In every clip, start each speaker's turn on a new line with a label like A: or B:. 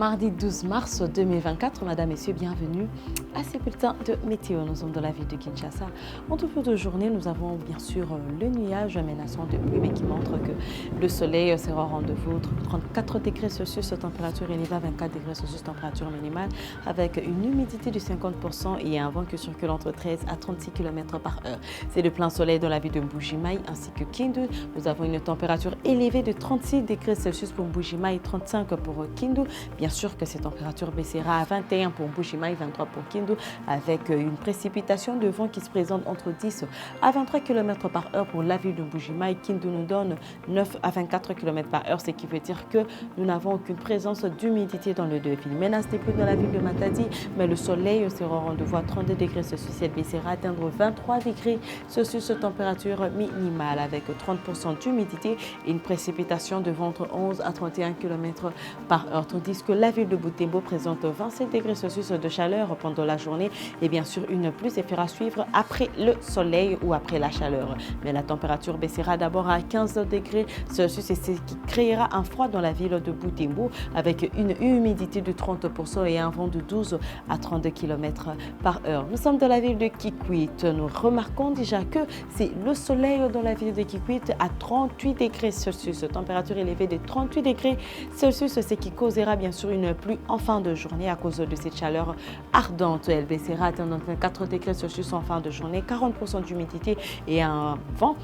A: Mardi 12 mars 2024, Madame, Messieurs, bienvenue à ces bulletins de météo. Nous sommes dans la ville de Kinshasa. En tout peu de journée, nous avons bien sûr le nuage menaçant de pluie, mais qui montre que le soleil sera au rendez-vous. 34 degrés Celsius, température élevée à 24 degrés Celsius, température minimale, avec une humidité de 50% et un vent qui circule entre 13 à 36 km par heure. C'est le plein soleil dans la ville de Mbuji-Mayi ainsi que Kindu. Nous avons une température élevée de 36 degrés Celsius pour Mbuji-Mayi, 35 pour Kindu. Bien sûr que cette température baissera à 21 pour Mbuji-Mayi, 23 pour Kindu, avec une précipitation de vent qui se présente entre 10 à 23 km par heure pour la ville de Mbuji-Mayi. Kindu nous donne 9 à 24 km par heure, ce qui veut dire que nous n'avons aucune présence d'humidité dans les deux villes. Menace des pluies dans la ville de Matadi, mais le soleil sera au rendez-vous à 32 degrés Celsius. Elle baissera à atteindre 23 degrés Celsius, température minimale, avec 30% d'humidité et une précipitation de vent entre 11 à 31 km par heure, tandis que la ville de Butembo présente 27 degrés Celsius de chaleur pendant la journée et bien sûr une pluie se fera suivre après le soleil ou après la chaleur. Mais la température baissera d'abord à 15 degrés Celsius et ce qui créera un froid dans la ville de Butembo avec une humidité de 30% et un vent de 12 à 32 km par heure. Nous sommes dans la ville de Kikwit. Nous remarquons déjà que c'est le soleil dans la ville de Kikwit à 38 degrés Celsius, température élevée de 38 degrés Celsius, ce qui causera bien sûr une pluie en fin de journée à cause de cette chaleur ardente. Elle baissera à atteindre 24 degrés Celsius en fin de journée, 40% d'humidité et un vent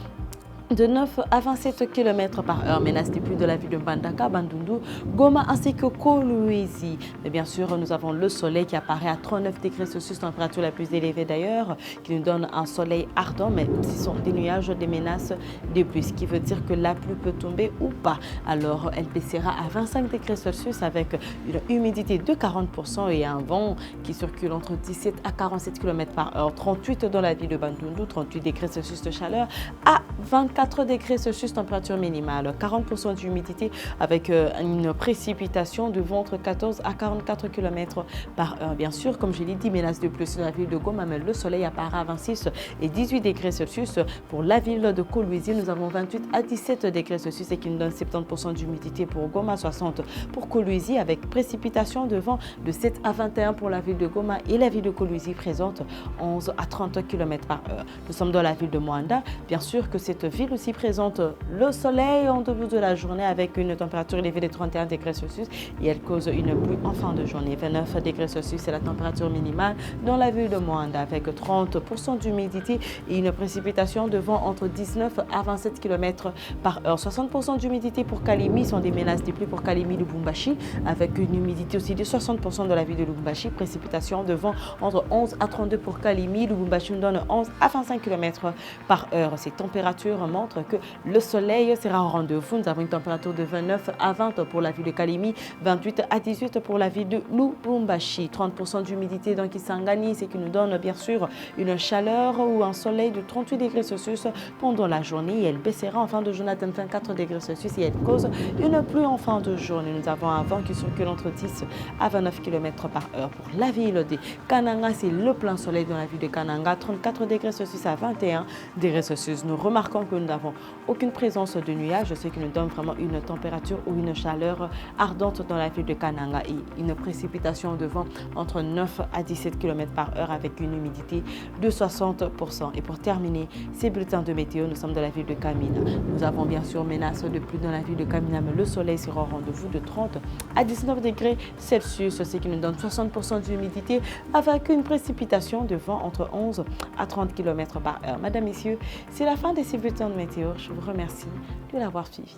A: de 9 à 27 km par heure. Menace des pluies de la ville de Mbandaka, Bandundu, Goma ainsi que Kolwezi. Mais bien sûr, nous avons le soleil qui apparaît à 39 degrés Celsius, température la plus élevée d'ailleurs, qui nous donne un soleil ardent, mais ce sont des nuages, des menaces de pluie, ce qui veut dire que la pluie peut tomber ou pas. Alors, elle baissera à 25 degrés Celsius avec une humidité de 40% et un vent qui circule entre 17 à 47 km par heure. 38 dans la ville de Bandundu, 38 degrés Celsius de chaleur à 24 degrés Celsius, température minimale, 40% d'humidité avec une précipitation de vent entre 14 à 44 km par heure. Bien sûr, comme je l'ai dit, menace de pluie sur la ville de Goma, mais le soleil apparaît à 26 et 18 degrés Celsius. Pour la ville de Kolwezi, nous avons 28 à 17 degrés Celsius et qui nous donne 70% d'humidité pour Goma, 60 pour Kolwezi, avec précipitation de vent de 7 à 21 pour la ville de Goma et la ville de Kolwezi présente 11 à 30 km par heure. Nous sommes dans la ville de Mwanda. Bien sûr que cette ville aussi présente le soleil en début de la journée avec une température élevée de 31 degrés Celsius et elle cause une pluie en fin de journée. 29 degrés Celsius, c'est la température minimale dans la ville de Mwanda avec 30% d'humidité et une précipitation de vent entre 19 à 27 km par heure. 60% d'humidité pour Kalimi, sont des menaces de pluie pour Kalimi, Lubumbashi, avec une humidité aussi de 60% dans la ville de Lubumbashi. Précipitation de vent entre 11 à 32 pour Kalimi, Lubumbashi nous donne 11 à 25 km par heure. Ces températures montrent que le soleil sera au rendez-vous. Nous avons une température de 29 à 20 pour la ville de Kalimi, 28 à 18 pour la ville de Lubumbashi. 30% d'humidité dans Kisangani, ce qui nous donne bien sûr une chaleur ou un soleil de 38 degrés Celsius pendant la journée. Et elle baissera en fin de journée à 24 degrés Celsius et elle cause une pluie en fin de journée. Nous avons un vent qui circule entre 10 à 29 km par heure. Pour la ville de Kananga, c'est le plein soleil dans la ville de Kananga, 34 degrés Celsius à 21 degrés Celsius. Nous remarquons que nous n'avons aucune présence de nuages, ce qui nous donne vraiment une température ou une chaleur ardente dans la ville de Kananga et une précipitation de vent entre 9 à 17 km par heure avec une humidité de 60%. Et pour terminer ces bulletins de météo, nous sommes dans la ville de Kamina. Nous avons bien sûr menace de pluie dans la ville de Kamina, mais le soleil sera au rendez-vous de 30 à 19 degrés Celsius, ce qui nous donne 60% d'humidité avec une précipitation de vent entre 11 à 30 km par heure. Madame, Messieurs, c'est la fin de ces bulletins de météo. Je vous remercie de l'avoir suivi.